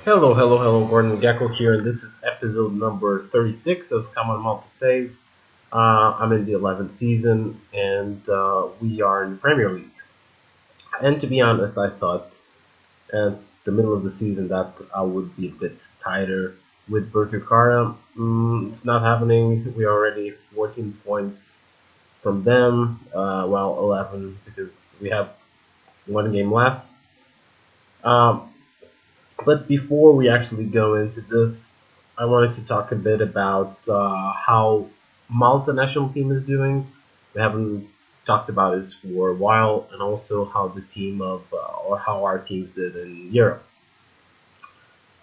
Hello, Gordon Gecko here, and this is episode number 36 of Come on Malta Save. I'm in the 11th season, and we are in the Premier League. And to be honest, I thought at the middle of the season that I would be a bit tighter with Berkirkara. It's not happening. We are already 14 points from them, 11 because we have one game left. Um, But before we actually go into this, I wanted to talk a bit about how Malta national team is doing. We haven't talked about this for a while, and also how the team of or how our teams did in Europe.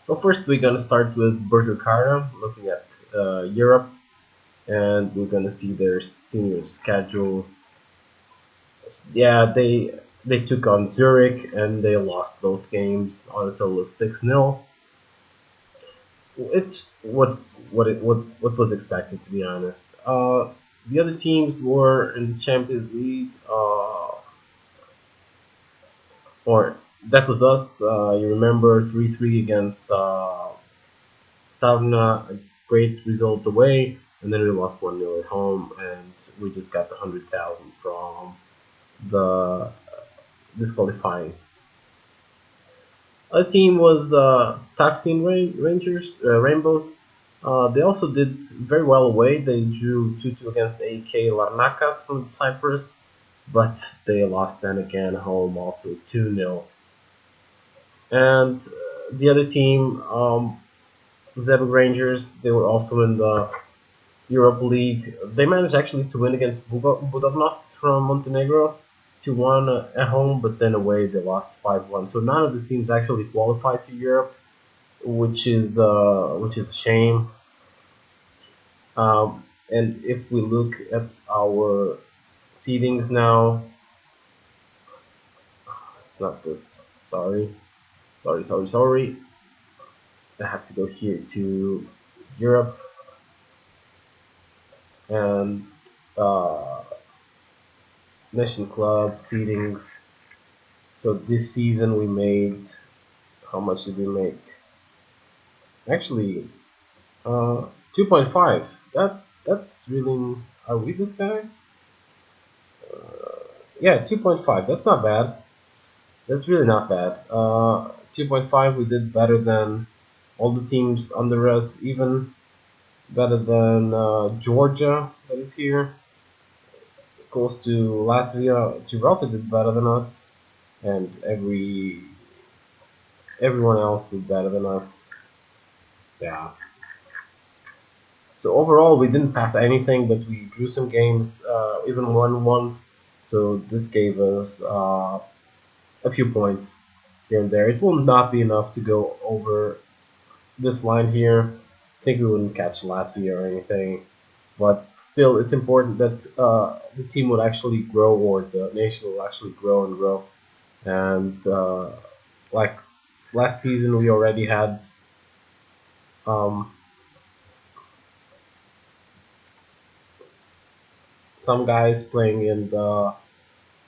So first, we're gonna start with Burger Kara, looking at Europe, and we're gonna see their senior schedule. Yeah, they took on Zurich and they lost both games on a total of 6-0. It's what was expected, to be honest. The other teams were in the Champions League, or that was us. You remember 3-3 against Tavna, a great result away, and then we lost 1-0 at home, and we just got the 100,000 from the disqualifying. Other team was Taksin Rangers, Rainbows. They also did very well away. They drew 2-2 against AK Larnakas from Cyprus, but they lost then again home also 2-0. And the other team, Zebra Rangers, they were also in the Europa League. They managed actually to win against Budavnost from Montenegro 2-1 at home, but then away they lost 5-1. So none of the teams actually qualified to Europe, which is a shame. And if we look at our seedings now, it's not this. Sorry, sorry. I have to go here to Europe and uh, Nation Club seedings. So this season we made. How much did we make? Actually, 2.5. That's really. Are we this guys? Yeah, 2.5. That's not bad. That's really not bad. 2.5, we did better than all the teams under us, even better than Georgia, that is here. Close to Latvia. Gibraltar did better than us, and everyone else did better than us. Yeah. So overall, we didn't pass anything, but we drew some games, even won one. So this gave us a few points here and there. It will not be enough to go over this line here. I think we wouldn't catch Latvia or anything, but still, it's important that the team would actually grow, or the nation will actually grow and grow. And like last season, we already had um, some guys playing in the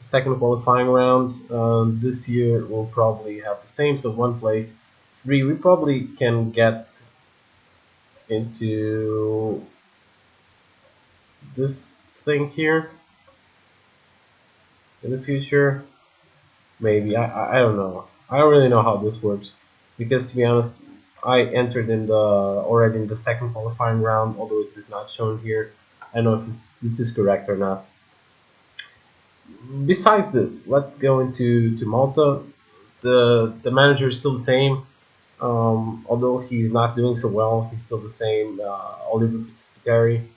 second qualifying round. This year, we'll probably have the same, so one place. Three, we probably can get into this thing here in the future. Maybe I don't know. I don't really know how this works because to be honest, I entered in the already in the second qualifying round, although it is not shown here. I don't know if this is correct or not. Besides this, let's go into Malta. The manager is still the same. Although he's not doing so well, he's still the same. Oliver Pizzeri.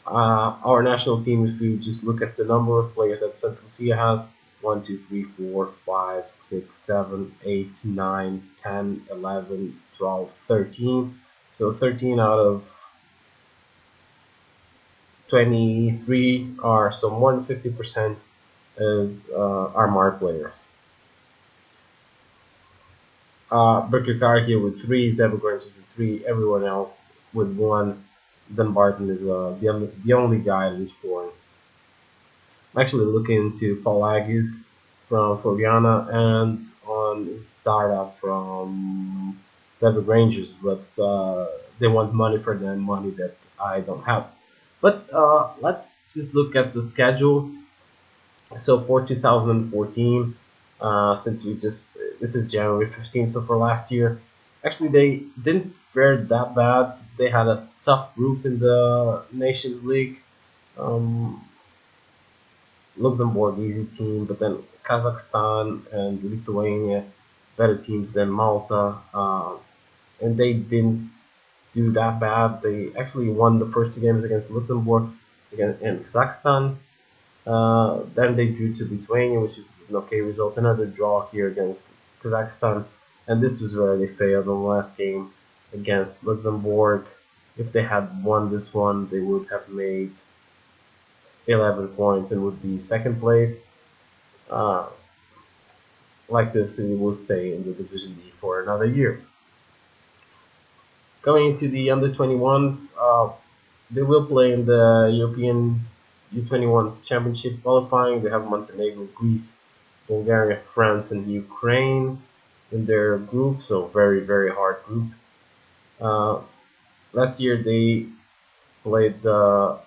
Our national team, if you just look at the number of players that St. Lucia has, 1, 2, 3, 4, 5, 6, 7, 8, 9, 10, 11, 12, 13. So 13 out of 23 are, so more than 50% is are Mar players. Berkirkar here with 3, Zebra with 3, everyone else with 1. Then Barton is the only guy that is 4. I'm actually looking into Paul Agus from Floriana and on Zara from Seven Rangers, but they want money for them, money that I don't have. But let's just look at the schedule. So for 2014, since we just this is January 15th, so for last year, actually they didn't fare that bad. They had a tough group in the Nations League. Um, Luxembourg, easy team, but then Kazakhstan and Lithuania, better teams than Malta, and they didn't do that bad. They actually won the first two games against Luxembourg and Kazakhstan. Then they drew to Lithuania, which is an okay result. Another draw here against Kazakhstan, and this was where they failed in the last game against Luxembourg. If they had won this one, they would have made 11 points and would be second place. Uh, like this, and will stay in the Division B for another year. Going into the under 21s, they will play in the European U21s Championship qualifying. They have Montenegro, Greece, Bulgaria, France, and Ukraine in their group, so very, very hard group. Uh, Last year they played the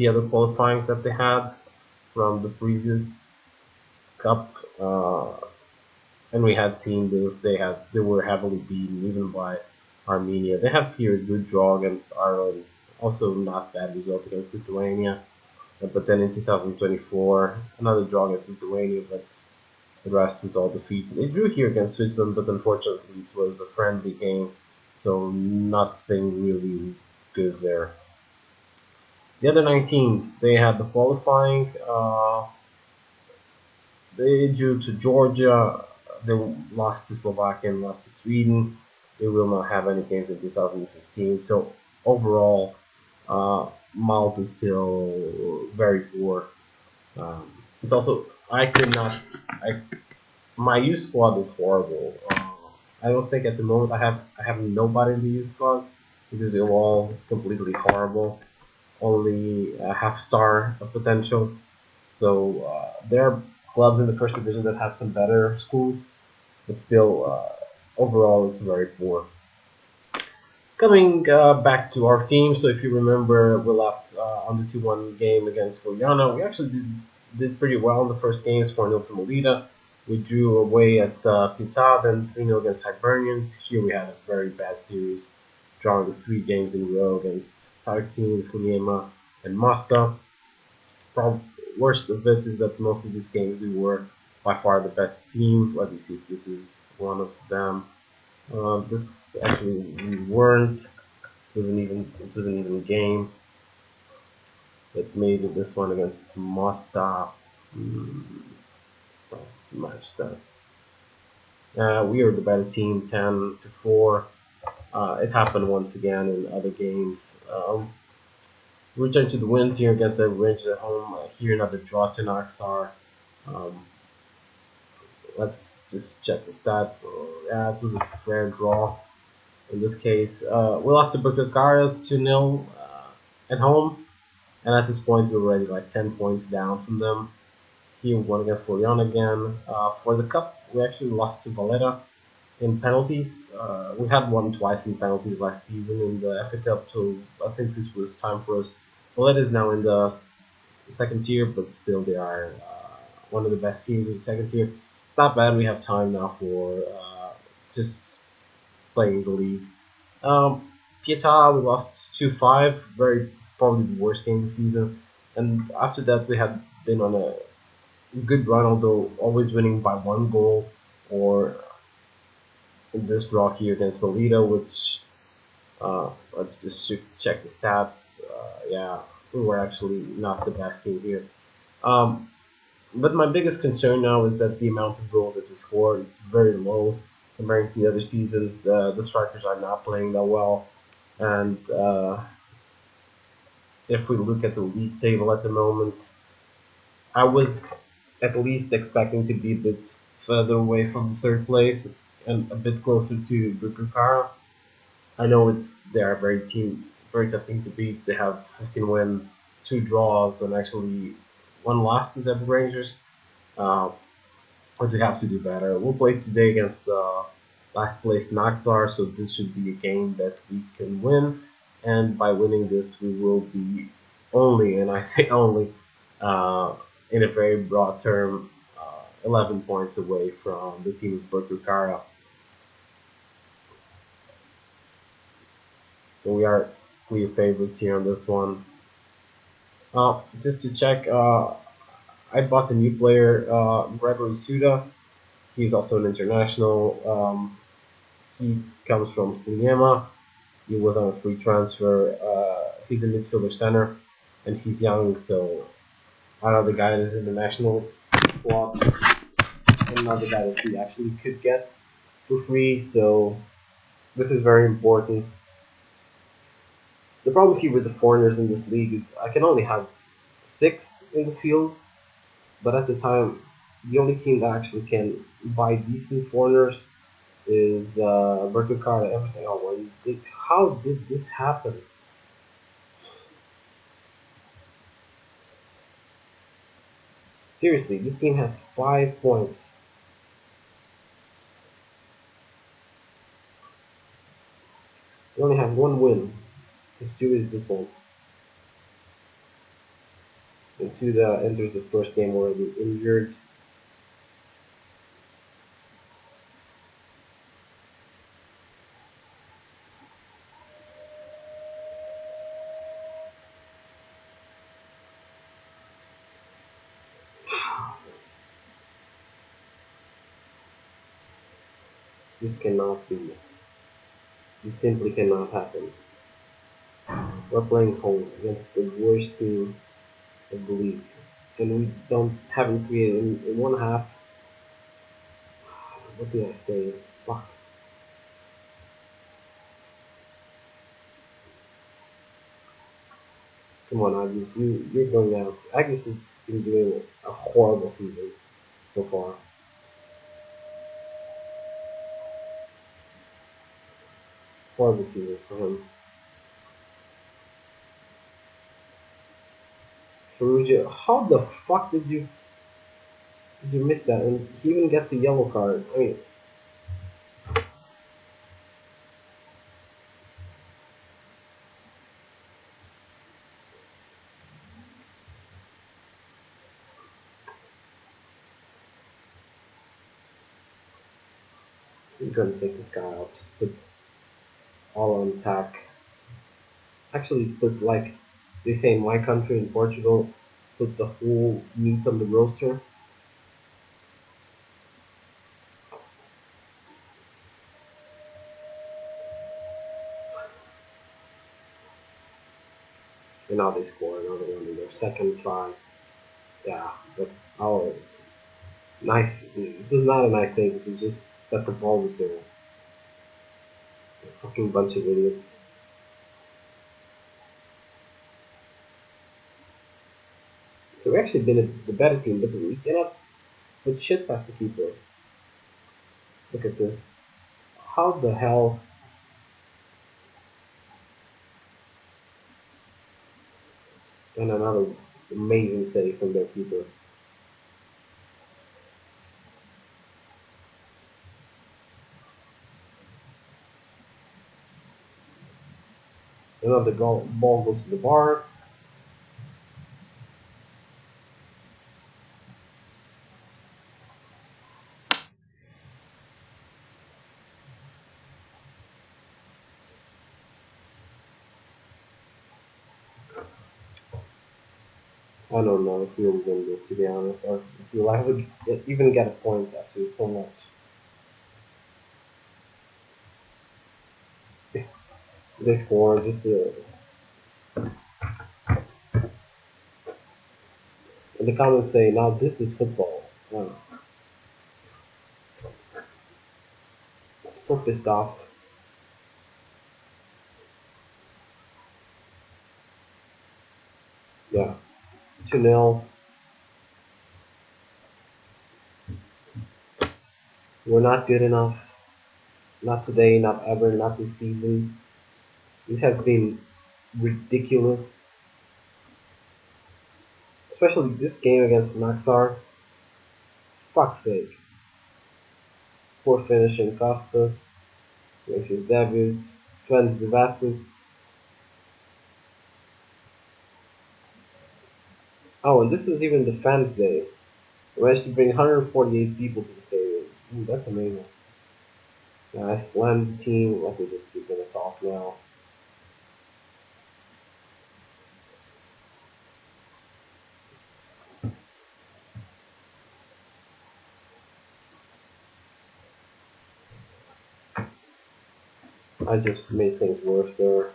other qualifying that they had from the previous cup, and we had seen this. They were heavily beaten even by Armenia. They have here a good draw against Ireland, also not bad result against Lithuania. But then in 2024, another draw against Lithuania, but the rest was all defeats. They drew here against Switzerland, but unfortunately it was a friendly game, so nothing really good there. The other 9 teams, they had the qualifying. They drew to Georgia. They lost to Slovakia and lost to Sweden. They will not have any games in 2015. So overall, Malta is still very poor. It's also I could not. My youth squad is horrible. I don't think at the moment I have nobody in the youth squad because they're all completely horrible. Only a half star of potential. So there are clubs in the first division that have some better schools, but still, overall, it's very poor. Coming back to our team, so if you remember, we left on the 2-1 game against Filiana. We actually did pretty well in the first games, 4-0 to Melita. We drew away at Pieta, then 3-0 against Hibernians. Here we had a very bad series, drawing the 3 games in a row against Tarxine, Sliema, and Masta. Worst of it is that most of these games we were by far the best team. Let me see if this is one of them. This actually we weren't. It was an even game that made it this one against Mostar. Let's match that. We are the better team, 10-4. It happened once again in other games. Return to the wins here against the Rangers at home. Here another draw to Naxar. Um, let's just check the stats. Yeah, it was a fair draw in this case. We lost to Bucharest 2-0 at home, and at this point we were already like 10 points down from them. Here we won against Florian again. For the cup, we actually lost to Valletta in penalties. We had won twice in penalties last season in the FA Cup, so I think this was time for us. Valletta is now in the second tier, but still they are one of the best teams in the second tier. It's not bad. We have time now for just playing the league. Pieta, we lost 2-5, very probably the worst game of the season. And after that, we had been on a good run, although always winning by 1 goal, or in this draw here against Melita, which let's just check the stats. Yeah, we were actually not the best team here. Um, but my biggest concern now is that the amount of goals that we scored is very low comparing to the other seasons. The strikers are not playing that well, and if we look at the league table at the moment, I was at least expecting to be a bit further away from third place and a bit closer to Bucharest. I know they are very tough team to beat. They have 15 wins, 2 draws, and actually 1 loss to Zebra Rangers. Uh, but we have to do better. We'll play today against last place Naxar, so this should be a game that we can win. And by winning this, we will be only, and I say only, uh, in a very broad term, 11 points away from the team of Berkukara. So we are clear favorites here on this one. Just to check, I bought a new player, Gregory Suda. He's also an international. He comes from Sliema. He was on a free transfer. He's a midfielder center, and he's young, so another guy that is in the national squad, and another guy that we actually could get for free. So this is very important. The problem here with the foreigners in this league is I can only have 6 in the field, but at the time, the only team that actually can buy decent foreigners is Berkukar and everything. How did this happen? Seriously, this team has 5 points. They only have one win. His due is this one. And Suda enters the first game already injured. This cannot be. This simply cannot happen. We're playing home against the worst team of the league. And we don't haven't created in one half. What do I say? Fuck. Come on, Agus. You're going out. Agus has been doing a horrible season so far. Horrible season for him. Ferrugia, how the fuck did you miss that? And he even gets a yellow card. I mean, he's gonna take this guy out. Just put all on attack. Actually, put like they say in my country in Portugal, put the whole meat on the roaster. And now they score another one in their second try. Yeah, but oh, nice. It was not a nice thing. It was just that the ball was there. A fucking bunch of idiots. So we actually been the better team, but we cannot put shit past the keeper. Look at this. How the hell? And another amazing save from their keeper. Another goal, ball goes to the bar. I don't know if we'll win this, to be honest, or if we'll ever even get a point after so much. They score just to, and the comments say, now this is football. Oh, so pissed off. Yeah, 2-0. We're not good enough. Not today, not ever, not this season. This has been ridiculous. Especially this game against Maxar. Fuck's sake. Poor finishing cost us. Makes his debut. Fans devastated. Oh, and this is even the fans' day. We managed to bring 148 people to the stadium. Ooh, that's amazing. Yeah, I slammed the team. Let me just keep gonna talk now. I just made things worse there.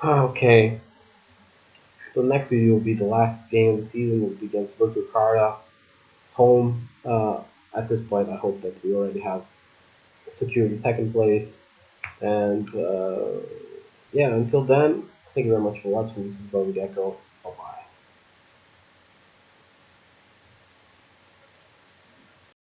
Okay, so next week will be the last game of the season. Will be against Carta, home. At this point, I hope that we already have secured the second place. And yeah, until then, thank you very much for watching. This is Bone Gecko.